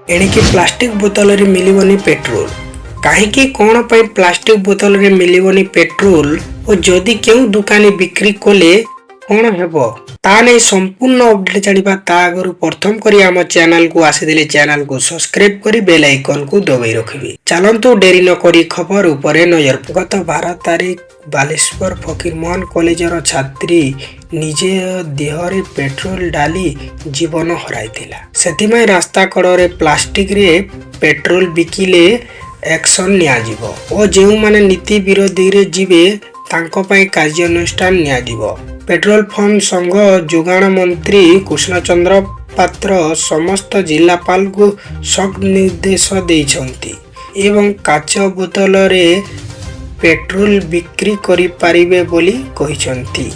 एणिकी plastic बोतल रे मिलिबनी petrol कहीं कौन पर प्लास्टिक बोतल रे मिलिबनी पेट्रोल और जदि केउ दुकानी बिक्री कले कौन हेबो ता नहीं संपूर्ण अपडेट जानिबा ता आगरु प्रथम करी आम चैनल को आसीदेले चैनल को सब्सक्राइब करी बेल आइकन को दबाई रखिबे। चलंतु डेरी न करी खबर उपरे नजर। गत 12 तारिख बालेश्वर फकीरमोहन कॉलेजर छात्री निजे देहरे पेट्रोल डाली जीवन हराइथिला। सेतिमै रास्ता कड़े प्लास्टिक रे पेट्रोल बिकिले एक्शन निया जिवो ओ जेउ माने नीति विरोधी रे जिवे तांको पई कार्यानुष्ठान निया जिवो। पेट्रोल पंप संघ जोगाण मंत्री कृष्णचंद्र पात्र समस्त जिलापाल को सख्त निर्देश देइछंती एवं काच बोतल रे पेट्रोल बिक्री करि पारिबे बोली कहिछंती।